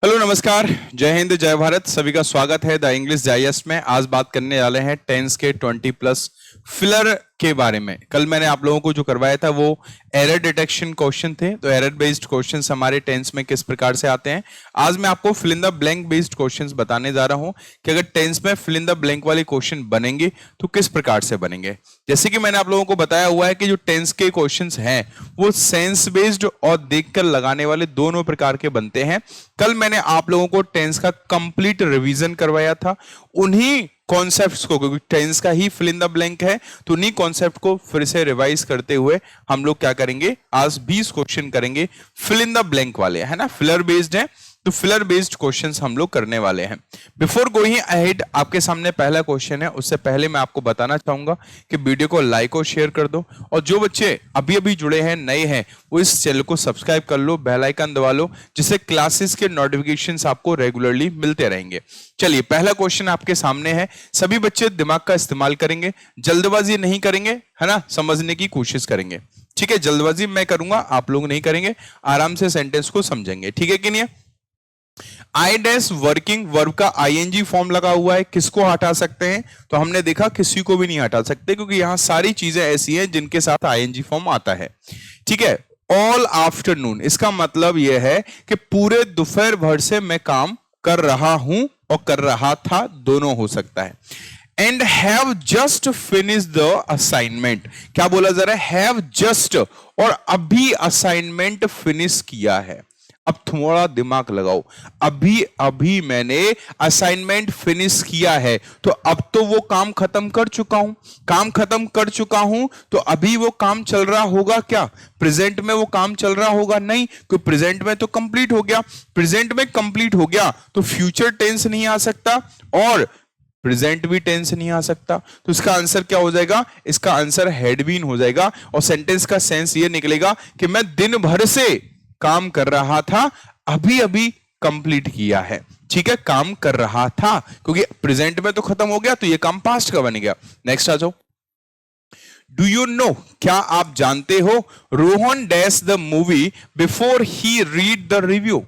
Hello नमस्कार, जय हिंद जय भारत। सभी का स्वागत है द इंग्लिश डाइजेस्ट में। आज बात करने वाले हैं टेंस के 20 प्लस फिलर के बारे में। कल मैंने आप लोगों को जो करवाया था वो एरर डिटेक्शन क्वेश्चन थे, तो एरर बेस्ड क्वेश्चंस हमारे टेंस में किस प्रकार से आते हैं। आज मैं आपको fill in the blank based questions बताने जा रहा हूं कि अगर टेंस में फिल इन द ब्लैंक वाले क्वेश्चन बनेंगे तो किस प्रकार से बनेंगे। जैसे कि मैंने आप लोगों को बताया हुआ है कि जो टेंस के क्वेश्चंस हैं वो सेंस बेस्ड और देखकर लगाने वाले दोनों प्रकार के बनते हैं। कल मैंने आप लोगों को टेंस का कंप्लीट रिवीजन करवाया था, उन्हीं कॉन्सेप्ट्स को, क्योंकि टेंस का ही फिल इन द ब्लैंक है, तो उन्हीं कॉन्सेप्ट को फिर से रिवाइज करते हुए हम लोग क्या करेंगे, आज 20 क्वेश्चन करेंगे फिल इन द ब्लैंक वाले, है ना। फिलर बेस्ड है तो फिलर बेस्ड क्वेश्चंस हम लोग करने वाले हैं। बिफोर गोइंग अहेड, आपके सामने पहला क्वेश्चन है। उससे पहले मैं आपको बताना चाहूंगा कि वीडियो को लाइक और शेयर कर दो, और जो बच्चे अभी अभी जुड़े हैं, नए हैं, वो इस चैनल को सब्सक्राइब कर लो, बेल आइकन दबा लो, जिससे क्लासेस के नोटिफिकेशंस आपको रेगुलरली मिलते रहेंगे। चलिए, पहला क्वेश्चन आपके सामने है। सभी बच्चे दिमाग का इस्तेमाल करेंगे, जल्दबाजी नहीं करेंगे, है ना, समझने की कोशिश करेंगे। ठीक है, जल्दबाजी मैं करूंगा, आप लोग नहीं करेंगे, आराम से सेंटेंस को समझेंगे। ठीक है कि नहीं? आई डैश वर्किंग वर्ब का आईएनजी फॉर्म लगा हुआ है, किसको हटा सकते हैं? तो हमने देखा किसी को भी नहीं हटा सकते, क्योंकि यहां सारी चीजें ऐसी हैं जिनके साथ आईएनजी फॉर्म आता है। ठीक है, ऑल आफ्टरनून, इसका मतलब यह है कि पूरे दोपहर भर से मैं काम कर रहा हूं और कर रहा था, दोनों हो सकता है। And have just finish the assignment, क्या बोला जा रहा है? हैव जस्ट, और अभी असाइनमेंट फिनिश किया है। अब थोड़ा दिमाग लगाओ, अभी अभी मैंने असाइनमेंट फिनिश किया है, तो अब तो वो काम खत्म कर चुका हूं। काम खत्म कर चुका हूं तो अभी वो काम चल रहा होगा क्या? प्रेजेंट में वो काम चल रहा होगा? नहीं, क्योंकि प्रेजेंट में तो कंप्लीट हो गया। प्रेजेंट में कंप्लीट हो गया तो फ्यूचर टेंस नहीं आ सकता और प्रेजेंट भी टेंस नहीं आ सकता। तो इसका आंसर क्या हो जाएगा? इसका आंसर हैड बीन हो जाएगा, और सेंटेंस का सेंस ये निकलेगा कि मैं दिन भर से काम कर रहा था, अभी अभी कंप्लीट किया है। ठीक है, काम कर रहा था, क्योंकि प्रेजेंट में तो खत्म हो गया, तो ये काम पास्ट का बन गया। नेक्स्ट आ जाओ। डू यू नो, क्या आप जानते हो, Rohan dash the movie before he read the review.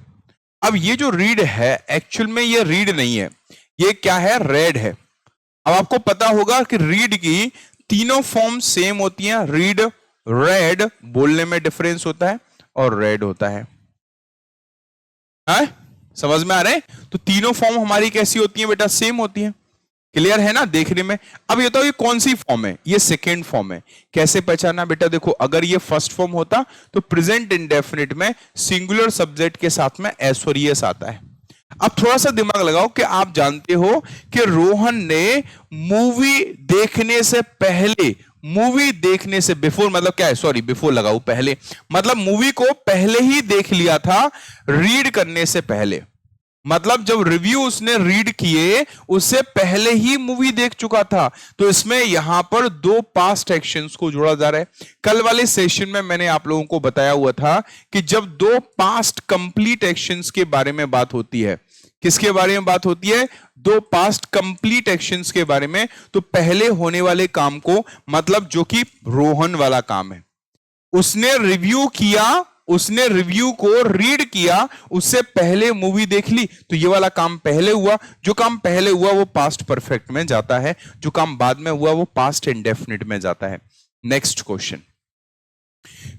अब ये जो रीड है, एक्चुअल में ये रीड नहीं है, ये क्या है? रेड है। अब आपको पता होगा कि रीड की तीनों फॉर्म सेम होती हैं। रीड, रेड, बोलने में डिफरेंस होता है, और रेड होता है। समझ में आ रहे हैं? तो तीनों फॉर्म हमारी कैसी होती हैं बेटा? सेम होती हैं। क्लियर है ना देखने में? अब ये तो, ये कौन सी फॉर्म है? ये सेकेंड फॉर्म है। कैसे पहचाना बेटा? देखो, अगर ये फर्स्ट फॉर्म होता तो प्रेजेंट इंडेफिनिट में सिंगुलर सब्जेक्ट के साथ में एस और एस आता है। अब थोड़ा सा दिमाग लगाओ कि आप जानते हो कि रोहन ने मूवी देखने से पहले, मूवी देखने से बिफोर मतलब क्या है? सॉरी, बिफोर लगाओ, पहले मतलब मूवी को पहले ही देख लिया था, रीड करने से पहले। मतलब जब रिव्यू उसने रीड किए उससे पहले ही मूवी देख चुका था। तो इसमें यहां पर दो पास्ट एक्शंस को जोड़ा जा रहा है। कल वाले सेशन में मैंने आप लोगों को बताया हुआ था कि जब दो पास्ट कंप्लीट एक्शंस के बारे में बात होती है, किसके बारे में बात होती है? दो पास्ट कंप्लीट एक्शंस के बारे में। तो पहले होने वाले काम को, मतलब जो कि रोहन वाला काम है, उसने रिव्यू किया, उसने रिव्यू को रीड किया, उससे पहले मूवी देख ली, तो ये वाला काम पहले हुआ। जो काम पहले हुआ वो पास्ट परफेक्ट में जाता है, जो काम बाद में हुआ वो पास्ट इंडेफिनिट में जाता है। Next question,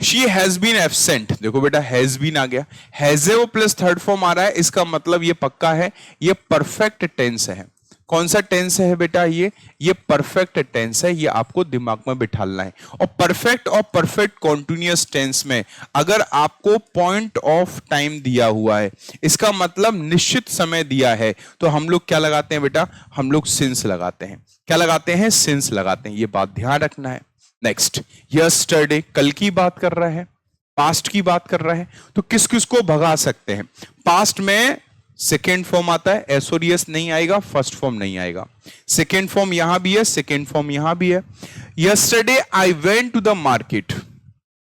she has been absent. देखो बेटा, हैज बीन आ गया, हैज ए वो प्लस थर्ड फॉर्म आ रहा है, इसका मतलब ये पक्का है, ये परफेक्ट टेंस है। कौन सा टेंस है बेटा? ये परफेक्ट टेंस है, ये आपको दिमाग में बिठालना है। और परफेक्ट कॉन्टिन्यूअस टेंस में अगर आपको पॉइंट ऑफ टाइम दिया हुआ है, इसका मतलब निश्चित समय दिया है, तो हम लोग क्या लगाते हैं बेटा? हम लोग सिंस लगाते हैं। क्या लगाते हैं? सिंस लगाते हैं। ये बात ध्यान रखना है। नेक्स्ट, यस्टरडे, कल की बात कर रहा है, पास्ट की बात कर रहा है, तो किस किस को भगा सकते हैं? पास्ट में सेकेंड फॉर्म आता है, एस और एस नहीं आएगा, फर्स्ट फॉर्म नहीं आएगा। सेकेंड फॉर्म यहां भी है, सेकेंड फॉर्म यहां भी है। Yesterday I went to the market,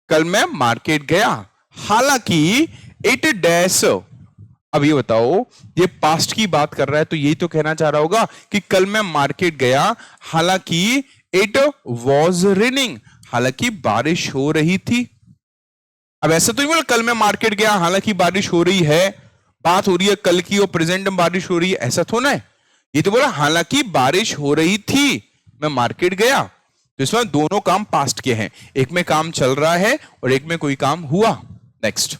कल मैं मार्केट गया, हालांकि इट डैश। अब ये बताओ, ये पास्ट की बात कर रहा है, तो यही तो कहना चाह रहा होगा कि कल मैं मार्केट गया, हालांकि इट वॉज रेनिंग, हालांकि बारिश हो रही थी। अब ऐसा तो नहीं बोला कल मैं मार्केट गया हालांकि बारिश हो रही है, बात हो रही है कल की और प्रेजेंट में बारिश हो रही है, ऐसा थोड़ा है। ये तो बोला हालांकि बारिश हो रही थी, मैं मार्केट गया, तो इसमें दोनों काम पास्ट के हैं, एक में काम चल रहा है और एक में कोई काम हुआ। नेक्स्ट,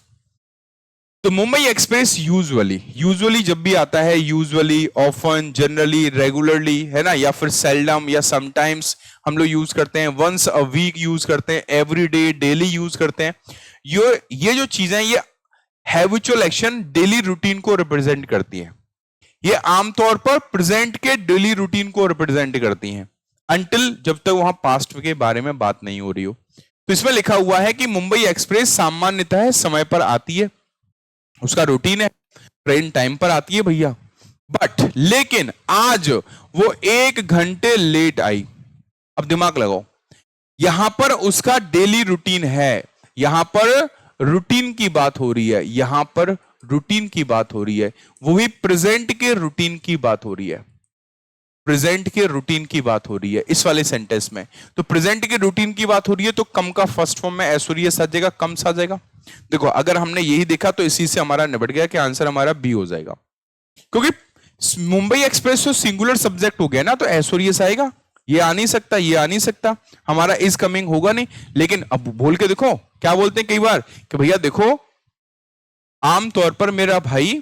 तो मुंबई एक्सप्रेस यूजुअली जब भी आता है, यूजुअली, ऑफन, जनरली, रेगुलरली, है ना, या फिर सेल्डम या समटाइम्स हम लोग यूज करते हैं, वंस अ वीक यूज करते हैं, एवरी डे, डेली यूज करते हैं। ये जो चीजें, ये हैबिचुअल एक्शन, डेली रूटीन को रिप्रेजेंट करती है। ये आमतौर पर प्रेजेंट के डेली रूटीन को रिप्रेजेंट करती हैं, अंटिल जब तक वहां पास्ट के बारे में बात नहीं हो रही हो। तो इसमें लिखा हुआ है कि मुंबई एक्सप्रेस सामान्यतः समय पर आती है, उसका रूटीन है, ट्रेन टाइम पर आती है भैया, बट लेकिन आज वो 1 घंटे लेट आई। अब दिमाग लगाओ, यहां पर उसका डेली रूटीन है, यहां पर रूटीन की बात हो रही है, यहां पर रूटीन की बात हो रही है, वो भी प्रेजेंट के रूटीन की बात हो रही है, प्रेजेंट के रूटीन की बात हो रही है इस वाले सेंटेंस में। तो प्रेजेंट के रूटीन की बात हो रही है, तो कम का फर्स्ट फॉर्म में एसोरियस आ जाएगा, कम सा आ जाएगा। देखो अगर हमने यही देखा तो इसी से हमारा निबट गया कि आंसर हमारा बी हो जाएगा, क्योंकि मुंबई एक्सप्रेस तो सिंगुलर सब्जेक्ट हो गया ना, तो एसोरियस आएगा, ये आ नहीं सकता, ये आ नहीं सकता, हमारा इज कमिंग होगा नहीं। लेकिन अब बोल के देखो, क्या बोलते हैं कई बार कि भैया देखो आमतौर पर मेरा भाई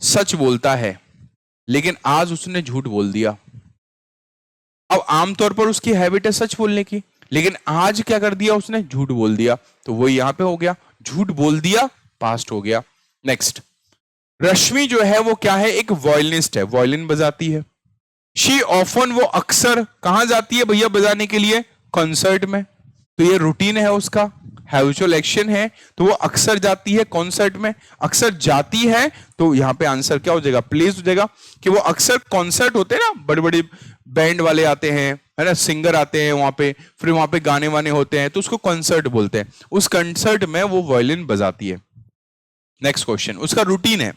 सच बोलता है, लेकिन आज उसने झूठ बोल दिया। अब आमतौर पर उसकी हैबिट है सच बोलने की, लेकिन आज क्या कर दिया उसने, झूठ बोल दिया, तो वो यहां पे हो गया, झूठ बोल दिया, पास्ट हो गया। नेक्स्ट, रश्मि जो है वो क्या है, एक वॉयलिनिस्ट है, वॉयलिन बजाती है। शी ऑफन, वो अक्सर कहां जाती है भैया बजाने के लिए, कॉन्सर्ट में, तो ये रूटीन है उसका, हैबिचुअल एक्शन है, तो वो अक्सर जाती है कॉन्सर्ट में, अक्सर जाती है, तो यहां पे आंसर क्या हो जाएगा, प्लेस हो जाएगा, कि वो अक्सर कॉन्सर्ट होते हैं ना, बड़े बड़े बैंड वाले आते हैं, है ना, सिंगर आते हैं वहां पे, फिर वहां पे गाने वाने होते हैं, तो उसको कॉन्सर्ट बोलते हैं, उस कॉन्सर्ट में वो वायलिन बजाती है। नेक्स्ट क्वेश्चन, उसका रूटीन है,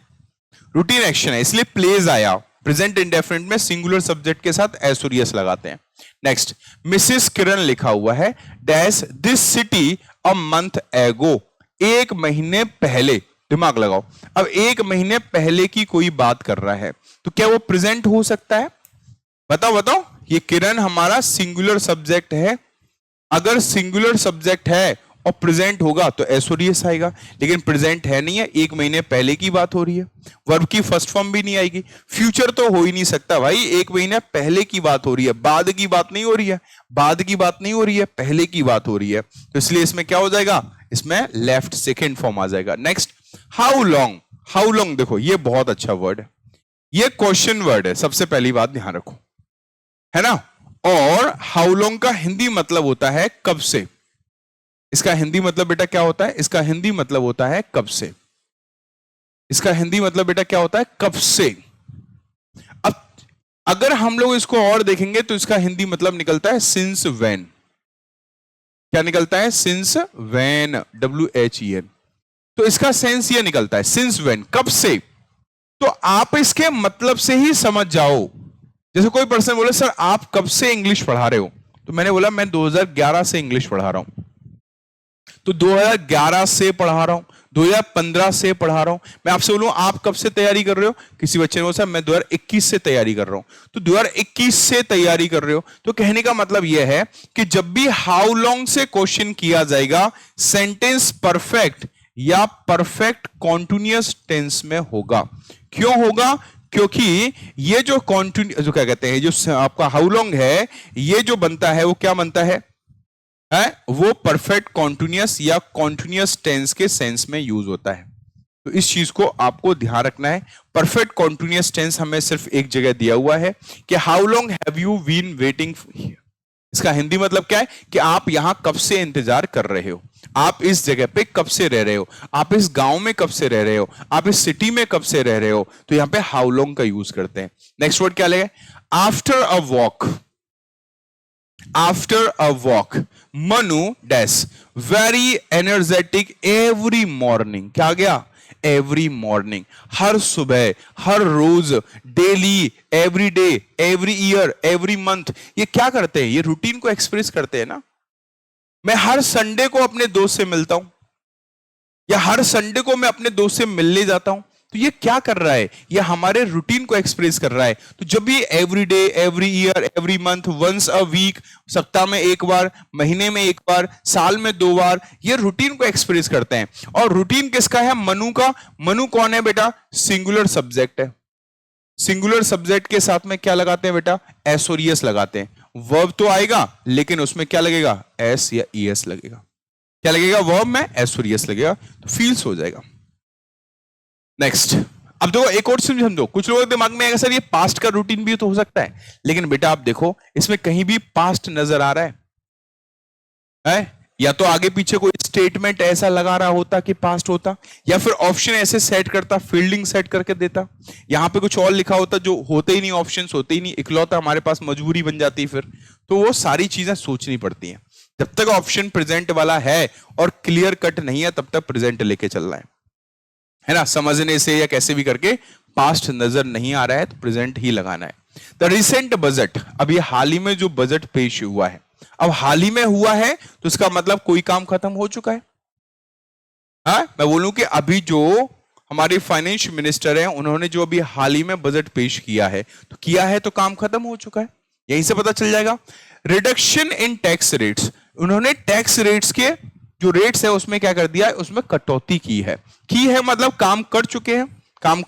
रूटीन एक्शन है, इसलिए प्लेज आया, प्रेजेंट इंडेफिनिट में सिंगुलर सब्जेक्ट के साथ एसोरियस लगाते हैं। नेक्स्ट, मिसेस किरण लिखा हुआ है, dash this city a month एगो, 1 महीने पहले, दिमाग लगाओ, अब 1 महीने पहले की कोई बात कर रहा है, तो क्या वो प्रेजेंट हो सकता है, बताओ बताओ। ये किरण हमारा सिंगुलर सब्जेक्ट है, अगर सिंगुलर सब्जेक्ट है और प्रेजेंट होगा तो एसोरियस आएगा, लेकिन प्रेजेंट है नहीं है, 1 महीने पहले की बात हो रही है, वर्ब की फर्स्ट फॉर्म भी नहीं आएगी, फ्यूचर तो हो ही नहीं सकता भाई, 1 महीने पहले की बात हो रही है, बाद की बात नहीं हो रही है, बाद की बात नहीं हो रही है, पहले की बात हो रही है, तो इसलिए इसमें क्या हो जाएगा, इसमें लेफ्ट सेकेंड फॉर्म आ जाएगा। Next, how long, how long देखो ये बहुत अच्छा वर्ड है, ये क्वेश्चन वर्ड है, सबसे पहली बात ध्यान रखो, है ना, और हाउ लॉन्ग का हिंदी मतलब होता है कब से, इसका हिंदी मतलब बेटा क्या होता है, इसका हिंदी मतलब होता है कब से, इसका हिंदी मतलब बेटा क्या होता है, कब से। अब अगर हम लोग इसको और देखेंगे तो इसका हिंदी मतलब निकलता है सिंस व्हेन, क्या निकलता है, सिंस व्हेन, WHEN, तो इसका सेंस ये निकलता है सिंस व्हेन, कब से। तो आप इसके मतलब से ही समझ जाओ, जैसे कोई पर्सन बोले सर आप कब से इंग्लिश पढ़ा रहे हो, तो मैंने बोला मैं 2011 से इंग्लिश पढ़ा रहा हूं, तो 2011 से पढ़ा रहा हूं, 2015 से पढ़ा रहा हूं। मैं आपसे बोलूं आप कब से तैयारी कर रहे हो, किसी बच्चे ने बोला मैं 2021 से तैयारी कर रहा हूं, तो 2021 से तैयारी कर रहे हो, तो कहने का मतलब यह है कि जब भी हाउ लॉन्ग से क्वेश्चन किया जाएगा, सेंटेंस परफेक्ट या परफेक्ट कॉन्टिन्यूअस टेंस में होगा। क्यों होगा, क्योंकि ये जो जो क्या कहते हैं, जो आपका हाउ लॉन्ग है, ये जो बनता है वो क्या बनता है, वो परफेक्ट कॉन्टिन्यूअस या कॉन्टिन्यूअस टेंस के सेंस में यूज होता है। तो इस चीज को आपको ध्यान रखना है, परफेक्ट कॉन्टिन्यूअस टेंस हमें सिर्फ एक जगह दिया हुआ है कि how long have you been waiting, इसका हिंदी मतलब क्या है कि आप यहां कब से इंतजार कर रहे हो, आप इस जगह पे कब से रह रहे हो, आप इस गांव में कब से रह रहे हो, आप इस सिटी में कब से रह रहे हो, तो यहां पे हाउ लॉन्ग का यूज करते हैं। नेक्स्ट वर्ड क्या लेगा, after a walk, after a walk Manu dash very energetic every morning, क्या गया, एवरी मॉर्निंग, हर सुबह, हर रोज, daily, every day, every year, every month, ये क्या करते हैं, ये रूटीन को एक्सप्रेस करते हैं ना। मैं हर संडे को अपने दोस्त से मिलता हूं, या हर संडे को मैं अपने दोस्त से मिलने जाता हूं, तो ये क्या कर रहा है, ये हमारे रूटीन को एक्सप्रेस कर रहा है। तो जब भी every day, every year, every month, once a week, सप्ताह में एक बार, महीने में एक बार, साल में 2 बार, ये रूटीन को एक्सप्रेस करते हैं। और रूटीन किसका है? मनु का। मनु कौन है बेटा? सिंगुलर सब्जेक्ट है। सिंगुलर सब्जेक्ट के साथ में क्या लगाते हैं बेटा? एस और ईएस लगाते हैं। वर्ब तो आएगा लेकिन उसमें क्या लगेगा? एस या ईएस लगेगा। क्या लगेगा? वर्ब में एस और ईएस लगेगा, तो फील्स हो जाएगा। नेक्स्ट, अब देखो एक और चीज समझो। कुछ लोगों के दिमाग में आएगा सर ये पास्ट का रूटीन भी तो हो सकता है, लेकिन बेटा आप देखो इसमें कहीं भी पास्ट नजर आ रहा है? या तो आगे पीछे कोई स्टेटमेंट ऐसा लगा रहा होता कि पास्ट होता, या फिर ऑप्शन ऐसे सेट करता, फील्डिंग सेट करके देता। यहां पे कुछ और लिखा होता जो होते ही नहीं, ऑप्शंस होते ही नहीं, इकलौता हमारे पास मजबूरी बन जाती। फिर तो वो सारी चीजें सोचनी पड़ती हैं। जब तक ऑप्शन प्रेजेंट वाला है और क्लियर कट नहीं है तब तक प्रेजेंट लेके चल रहा है ना। समझने से या कैसे भी करके पास्ट नजर नहीं आ रहा है तो प्रेजेंट ही लगाना है। द रिसेंट बजट, अब ये हाल ही में जो बजट पेश हुआ है, अब हाल ही में हुआ है तो इसका मतलब कोई काम खत्म हो चुका है। मैं बोलूं कि अभी जो हमारे फाइनेंस मिनिस्टर हैं उन्होंने जो अभी हाल ही में बजट पेश किया है तो काम खत्म हो चुका है। यहीं से पता चल जाएगा। रिडक्शन इन टैक्स रेट्स, उन्होंने टैक्स रेट्स के जो रेट्स है उसमें क्या कर दिया है? उसमें कटौती की है मतलब काम कर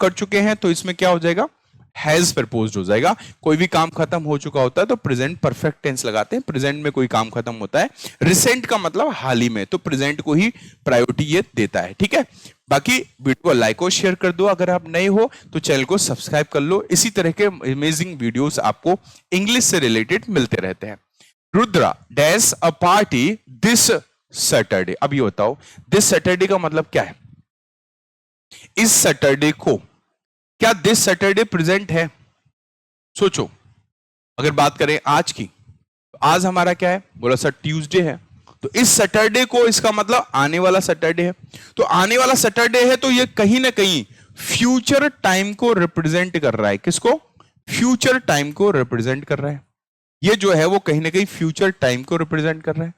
चुके हैं तो इसमें क्या हो जाएगा? हैज प्रपोज्ड हो जाएगा। कोई भी काम खत्म हो चुका होता है तो प्रेजेंट परफेक्ट टेंस लगाते हैं। प्रेजेंट में कोई काम खत्म होता है, रिसेंट का मतलब हाल ही में, तो प्रेजेंट को ही प्रायोरिटी ये देता है। ठीक है, बाकी वीडियो को लाइक और शेयर कर दो। अगर आप नए हो तो चैनल को सब्सक्राइब कर लो। इसी तरह के अमेजिंग वीडियोस आपको इंग्लिश से रिलेटेड मिलते रहते हैं। Rudra dash a party this Saturday. अब ये बताओ दिस सैटरडे का मतलब क्या है? इस सैटरडे को, क्या दिस सैटरडे प्रेजेंट है? सोचो, अगर बात करें आज की तो आज हमारा क्या है? बोला सर ट्यूसडे है, तो इस सैटरडे को इसका मतलब आने वाला सैटरडे है। तो आने वाला सैटरडे है तो ये कहीं ना कहीं फ्यूचर टाइम को रिप्रेजेंट कर रहा है। किसको? फ्यूचर टाइम को रिप्रेजेंट कर रहा है। ये जो है वो कहीं ना कहीं फ्यूचर टाइम को रिप्रेजेंट कर रहा है,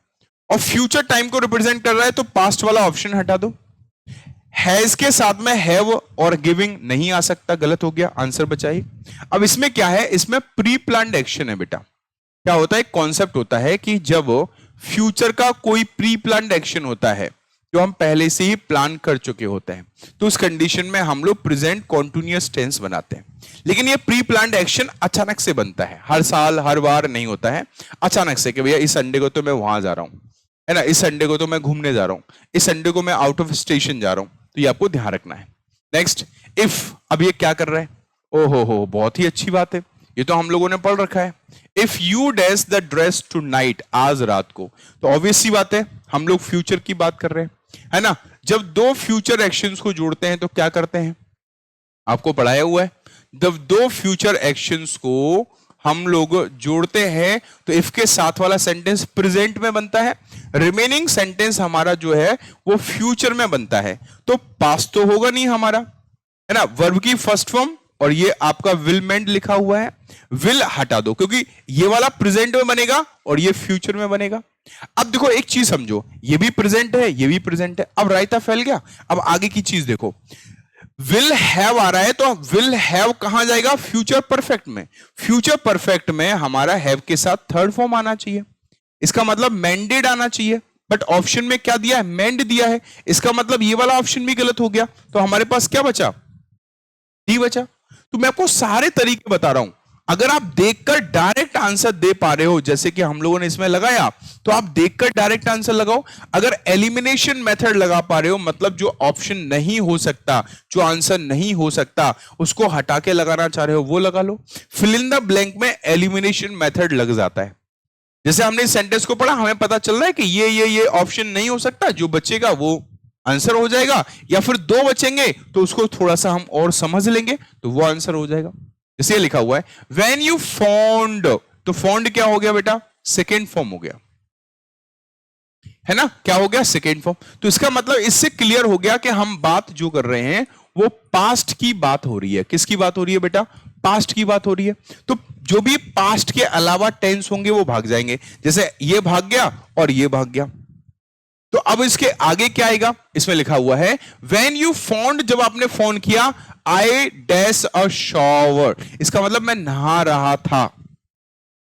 और फ्यूचर टाइम को रिप्रेजेंट कर रहा है तो पास्ट वाला ऑप्शन हटा दो। हैज के साथ में हैव और गिविंग नहीं आ सकता, गलत हो गया, आंसर बचाइए। अब इसमें क्या है? इसमें प्री प्लान्ड एक्शन है बेटा। क्या होता है? कॉन्सेप्ट होता है कि जब फ्यूचर का कोई प्री प्लान्ड एक्शन होता है जो हम पहले से ही प्लान कर चुके होते हैं, तो उस कंडीशन में हम लोग प्रेजेंट कॉन्टिन्यूअस टेंस बनाते हैं। लेकिन ये प्री प्लान्ड एक्शन अचानक से बनता है, हर साल हर बार नहीं होता है। अचानक से कि भैया इस संडे को तो मैं वहां जा रहा हूं, है ना, इस संडे को तो मैं घूमने जा रहा हूं, इस संडे को मैं आउट ऑफ स्टेशन जा रहा हूं, तो ये आपको ध्यान रखना है। नेक्स्ट, इफ, अब ये क्या कर रहा है? ओहो हो, बहुत ही अच्छी बात है, ये तो हम लोगों ने पढ़ रखा है। If you dash the dress tonight, आज रात को, तो ऑब्वियस सी बात है हम लोग फ्यूचर की बात कर रहे हैं, है ना। जब दो फ्यूचर एक्शंस को जोड़ते हैं तो क्या करते हैं? आपको पढ़ाया हुआ है, जब दो फ्यूचर एक्शंस को हम लोग जोड़ते हैं तो इफ के साथ वाला सेंटेंस प्रेजेंट में बनता है, रिमेनिंग सेंटेंस हमारा जो है वो फ्यूचर में बनता है। तो पास्ट तो होगा नहीं हमारा, है ना। वर्ब की फर्स्ट फॉर्म और ये आपका विल मेंट लिखा हुआ है, विल हटा दो क्योंकि ये वाला प्रेजेंट में बनेगा और ये फ्यूचर में बनेगा। अब देखो एक चीज समझो, ये भी प्रेजेंट है, ये भी प्रेजेंट है, अब रायता फैल गया। अब आगे की चीज देखो, विल हैव आ रहा है तो विल हैव कहां जाएगा? फ्यूचर परफेक्ट में। फ्यूचर परफेक्ट में हमारा हैव के साथ थर्ड फॉर्म आना चाहिए, इसका मतलब मेंडेड आना चाहिए, बट ऑप्शन में क्या दिया है? मेंड दिया है, इसका मतलब ये वाला ऑप्शन भी गलत हो गया। तो हमारे पास क्या बचा? डी बचा। तो मैं आपको सारे तरीके बता रहा हूं, अगर आप देखकर डायरेक्ट आंसर दे पा रहे हो, जैसे कि हम लोगों ने इसमें लगाया, तो आप देखकर डायरेक्ट आंसर लगाओ। अगर एलिमिनेशन मेथड लगा पा रहे हो, मतलब जो ऑप्शन नहीं हो सकता, जो आंसर नहीं हो सकता, उसको हटा के लगाना चाह रहे हो, वो लगा लो। फिल इन द ब्लैंक में एलिमिनेशन मेथड लग जाता है। जैसे हमने इस सेंटेंस को पढ़ा, हमें पता चल रहा है कि ये ऑप्शन नहीं हो सकता, जो बचेगा वो आंसर हो जाएगा, या फिर दो बचेंगे तो उसको थोड़ा सा हम और समझ लेंगे तो वो आंसर हो जाएगा। जैसे लिखा हुआ है व्हेन यू फाउंड, तो फाउंड क्या हो गया बेटा? सेकेंड फॉर्म हो गया, है ना। क्या हो गया? Second form. तो इसका मतलब इससे क्लियर हो गया कि हम बात जो कर रहे हैं वो पास्ट की बात हो रही है। किसकी बात हो रही है बेटा? पास्ट की बात हो रही है। तो जो भी पास्ट के अलावा टेंस होंगे वो भाग जाएंगे, जैसे ये भाग गया और ये भाग गया। तो अब इसके आगे क्या आएगा? इसमें लिखा हुआ है व्हेन यू फाउंड, जब आपने फोन किया आई डैश अ शॉवर, इसका मतलब मैं नहा रहा था,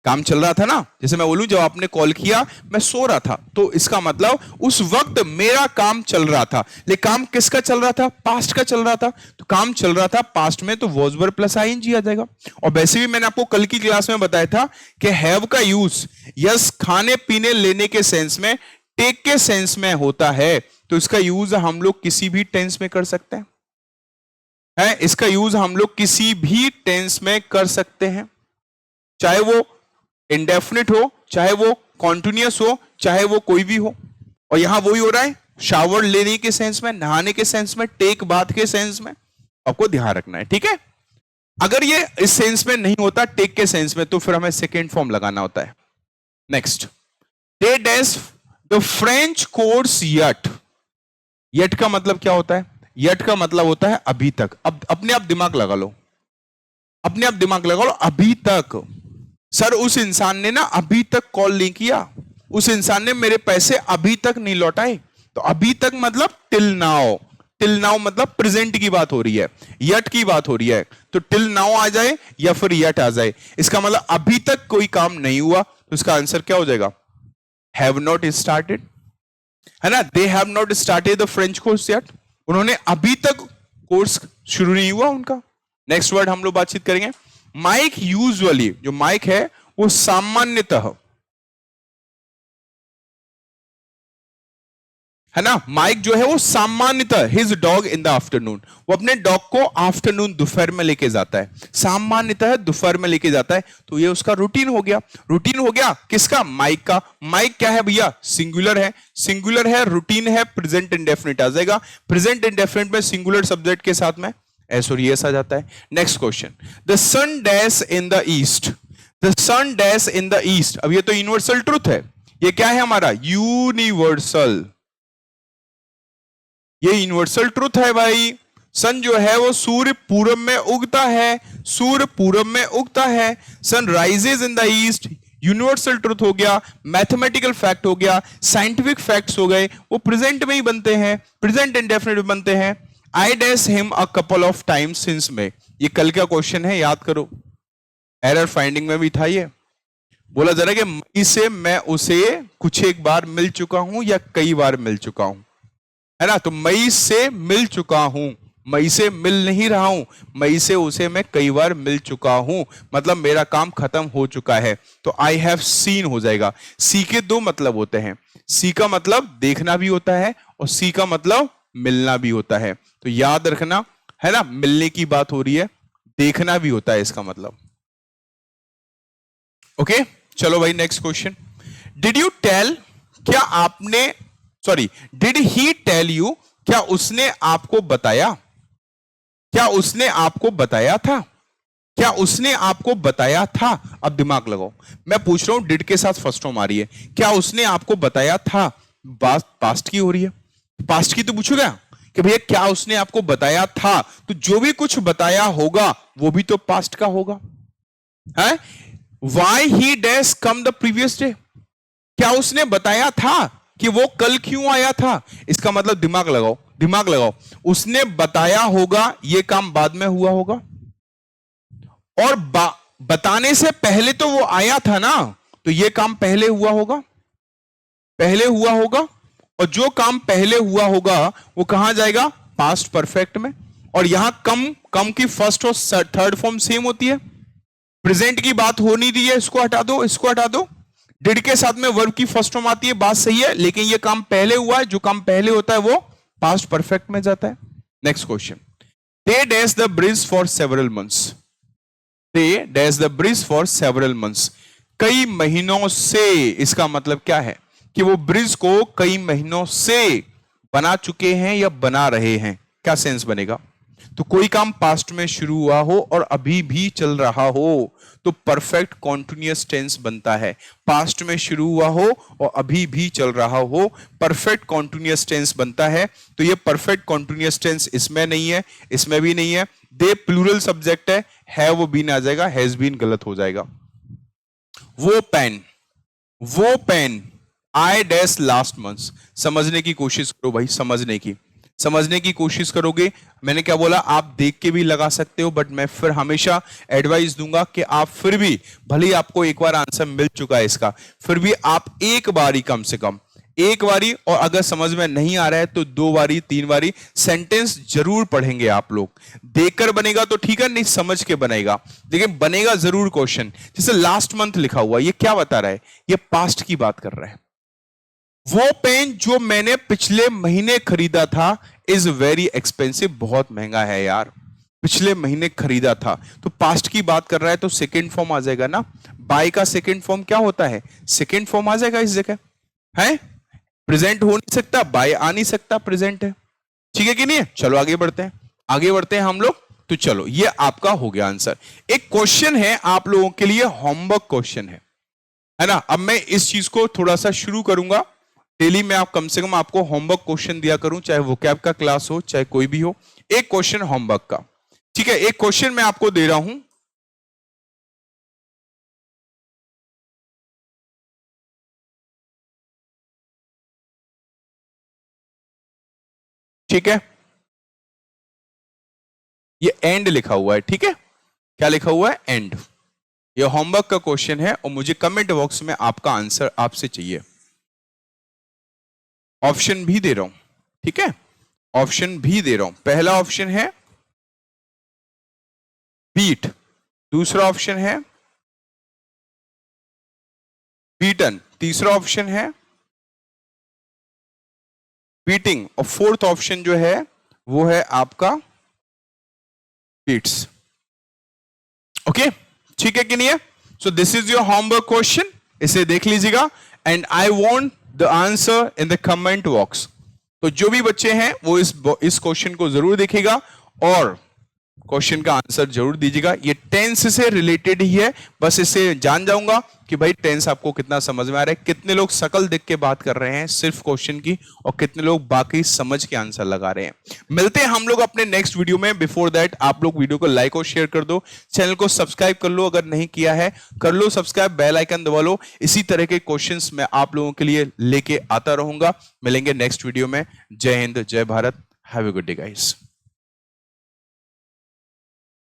काम चल रहा था ना। जैसे मैं बोलूं जब आपने कॉल किया मैं सो रहा था, तो इसका मतलब उस वक्त मेरा काम चल रहा था। लेकिन काम किसका चल रहा था? पास्ट का चल रहा था। तो काम चल रहा था पास्ट में, तो वॉज वर्ब प्लस आईएनजी आ जाएगा। और वैसे भी मैंने आपको कल की क्लास में बताया था कि हैव का यूज यस खाने पीने लेने के सेंस में, टेक के सेंस में होता है, तो इसका यूज हम लोग किसी भी टेंस में कर सकते हैं। इसका यूज हम लोग किसी भी टेंस में कर सकते हैं, चाहे वो इंडेफिनिट हो, चाहे वो कॉन्टिन्यूअस हो, चाहे वो कोई भी हो। और यहां वही हो रहा है, शावर लेने के सेंस में, नहाने के सेंस में, टेक बाथ के सेंस में, आपको ध्यान रखना है, ठीक है। अगर ये इस सेंस में नहीं होता, टेक के सेंस में, तो फिर हमें सेकेंड फॉर्म लगाना होता है। Next, they dash the French course yet. Yet का मतलब क्या होता है? यट का मतलब होता है अभी तक। अब अपने आप दिमाग लगा लो, अपने आप दिमाग लगा लो, अभी तक। सर उस इंसान ने ना अभी तक कॉल नहीं किया, उस इंसान ने मेरे पैसे अभी तक नहीं लौटाए। तो अभी तक मतलब टिल नाउ, टिल नाउ मतलब प्रेजेंट की बात हो रही है, यट की बात हो रही है। तो टिल नाउ आ जाए या फिर यट आ जाए, इसका मतलब अभी तक कोई काम नहीं हुआ, तो इसका आंसर क्या हो जाएगा? हैव नॉट स्टार्टेड, है ना। They have not started the French course yet, उन्होंने अभी तक कोर्स शुरू नहीं हुआ उनका। नेक्स्ट वर्ड हम लोग बातचीत करेंगे। माइक यूजुअली, जो माइक है वो सामान्यतः, है ना, माइक जो है वो सामान्यतः, his dog in the afternoon, वो अपने डॉग को आफ्टरनून दोपहर में लेके जाता है, सामान्यतः दोपहर में लेके जाता है। तो ये उसका रूटीन हो गया। रूटीन हो गया किसका? माइक का। माइक क्या है भैया? सिंगुलर है, सिंगुलर है, रूटीन है, प्रेजेंट इंडेफिनिट आ जाएगा। प्रेजेंट इंडेफिनिट में सिंगुलर सब्जेक्ट के साथ में एस और यस आ जाता है। Next question, the sun dash in the east, the sun dash in the east. अब ये तो यूनिवर्सल ट्रुथ है, ये क्या है हमारा? यूनिवर्सल, ये यूनिवर्सल ट्रुथ है भाई। सन जो है वो सूर्य पूरब में उगता है, सूर्य पूरब में उगता है। Sun rises in the east, universal truth हो गया, मैथमेटिकल फैक्ट हो गया, साइंटिफिक फैक्ट्स हो गए, वो प्रेजेंट में ही बनते हैं, प्रेजेंट इंडेफिनिट में बनते हैं। I dash him a couple of times since में, ये कल का क्वेश्चन है, याद करो, एरर फाइंडिंग में भी था ये। बोला जा रहा है कि मई से मैं उसे कुछ एक बार मिल चुका हूं या कई बार मिल चुका हूं, है ना। तो मई से मिल चुका हूं, मई से मिल नहीं रहा हूं, मई से उसे मैं कई बार मिल चुका हूं, मतलब मेरा काम खत्म हो चुका है। तो आई हैव सीन हो जाएगा। सी के दो मतलब होते हैं, सी का मतलब देखना भी होता है और सी का मतलब मिलना भी होता है। तो याद रखना, है ना, मिलने की बात हो रही है, देखना भी होता है इसका मतलब। ओके, चलो भाई next question. Did you tell, क्या आपने, sorry, did he tell you, क्या उसने आपको बताया, क्या उसने आपको बताया था, क्या उसने आपको बताया था। अब दिमाग लगाओ, मैं पूछ रहा हूं, डिड के साथ फर्स्ट फॉर्म आ रही है, क्या उसने आपको बताया था, बात पास्ट की हो रही है, पास्ट की तो पूछूंगा कि भैया क्या उसने आपको बताया था, तो जो भी कुछ बताया होगा वो भी तो पास्ट का होगा, है। Why he dash come the previous day, क्या उसने बताया था कि वो कल क्यों आया था, इसका मतलब दिमाग लगाओ, दिमाग लगाओ, उसने बताया होगा, ये काम बाद में हुआ होगा, और बताने से पहले तो वो आया था ना, तो ये काम पहले हुआ होगा, पहले हुआ होगा। और जो काम पहले हुआ होगा वो कहां जाएगा? पास्ट परफेक्ट में। और यहां कम, कम की फर्स्ट और थर्ड फॉर्म सेम होती है, प्रेजेंट की बात हो नहीं रही है, इसको हटा दो, इसको हटा दो। डिड के साथ में वर्ब की फर्स्ट फॉर्म आती है, बात सही है, लेकिन ये काम पहले हुआ है, जो काम पहले होता है वो पास्ट परफेक्ट में जाता है। Next question, they dash the bridge for several months, they dash the bridge for several months, कई महीनों से, इसका मतलब क्या है कि वो ब्रिज को कई महीनों से बना चुके हैं या बना रहे हैं। क्या सेंस बनेगा? तो कोई काम पास्ट में शुरू हुआ हो और अभी भी चल रहा हो तो परफेक्ट कॉन्टिन्यूअस टेंस बनता है। पास्ट में शुरू हुआ हो और अभी भी चल रहा हो, परफेक्ट कॉन्टिन्यूअस टेंस बनता है। तो ये परफेक्ट कॉन्टिन्यूअस टेंस इसमें नहीं है, इसमें भी नहीं है। दे प्लूरल सब्जेक्ट है वो बीन आ जाएगा, हैज बीन गलत हो जाएगा। वो पेन, वो pen I dash last month, समझने की कोशिश करो भाई, समझने की, समझने की कोशिश करोगे। मैंने क्या बोला, आप देख के भी लगा सकते हो, बट मैं फिर हमेशा एडवाइस दूंगा कि आप फिर भी, भले ही आपको एक बार आंसर मिल चुका है इसका, फिर भी आप एक बारी, कम से कम एक बारी, और अगर समझ में नहीं आ रहा है तो 2 बारी 3 बारी सेंटेंस जरूर पढ़ेंगे आप लोग। देखकर बनेगा तो ठीक है, नहीं समझ के बनेगा, लेकिन बनेगा जरूर क्वेश्चन। जैसे लास्ट मंथ लिखा हुआ, ये क्या बता रहा है, ये पास्ट की बात कर रहा है। वो पेन जो मैंने पिछले महीने खरीदा था इज वेरी एक्सपेंसिव, बहुत महंगा है यार, पिछले महीने खरीदा था, तो पास्ट की बात कर रहा है तो सेकेंड फॉर्म आ जाएगा ना। बाय का सेकेंड फॉर्म क्या होता है, सेकेंड फॉर्म आ जाएगा इस जगह, है प्रेजेंट हो नहीं सकता, बाय आ नहीं सकता, प्रेजेंट है, ठीक है कि नहीं है। चलो आगे बढ़ते हैं, आगे बढ़ते हैं हम लोग। तो चलो ये आपका हो गया आंसर। एक क्वेश्चन है आप लोगों के लिए, होमवर्क क्वेश्चन है ना। अब मैं इस चीज को थोड़ा सा शुरू करूंगा, डेली में आप कम से कम आपको होमवर्क क्वेश्चन दिया करूं, चाहे वोकैब का क्लास हो चाहे कोई भी हो, एक क्वेश्चन होमवर्क का, ठीक है। एक क्वेश्चन मैं आपको दे रहा हूं, ठीक है, ये एंड लिखा हुआ है, ठीक है, क्या लिखा हुआ है, एंड। ये होमवर्क का क्वेश्चन है और मुझे कमेंट बॉक्स में आपका आंसर आपसे चाहिए। ऑप्शन भी दे रहा हूं, ठीक है, ऑप्शन भी दे रहा हूं। पहला ऑप्शन है बीट, दूसरा ऑप्शन है बीटन, तीसरा ऑप्शन है बीटिंग, और फोर्थ ऑप्शन जो है वो है आपका बीट्स। ओके, ठीक है कि नहीं है। So this is your homework question, इसे देख लीजिएगा, and I want the answer in the comment box. तो जो भी बच्चे हैं वो इस क्वेश्चन को जरूर देखेगा और क्वेश्चन का आंसर जरूर दीजिएगा। ये टेंस से रिलेटेड ही है, बस इसे जान जाऊंगा कि भाई टेंस आपको कितना समझ में आ रहा है, कितने लोग शकल देख के बात कर रहे हैं सिर्फ क्वेश्चन की, और कितने लोग बाकी समझ के आंसर लगा रहे हैं। मिलते हैं हम लोग अपने नेक्स्ट वीडियो में। बिफोर दैट आप लोग वीडियो को लाइक और शेयर कर दो, चैनल को सब्सक्राइब कर लो, अगर नहीं किया है कर लो सब्सक्राइब, बेल आइकन दबा लो। इसी तरह के क्वेश्चंस मैं आप लोगों के लिए लेके आता रहूंगा। मिलेंगे नेक्स्ट वीडियो में। जय हिंद, जय Bharat, have a good day guys.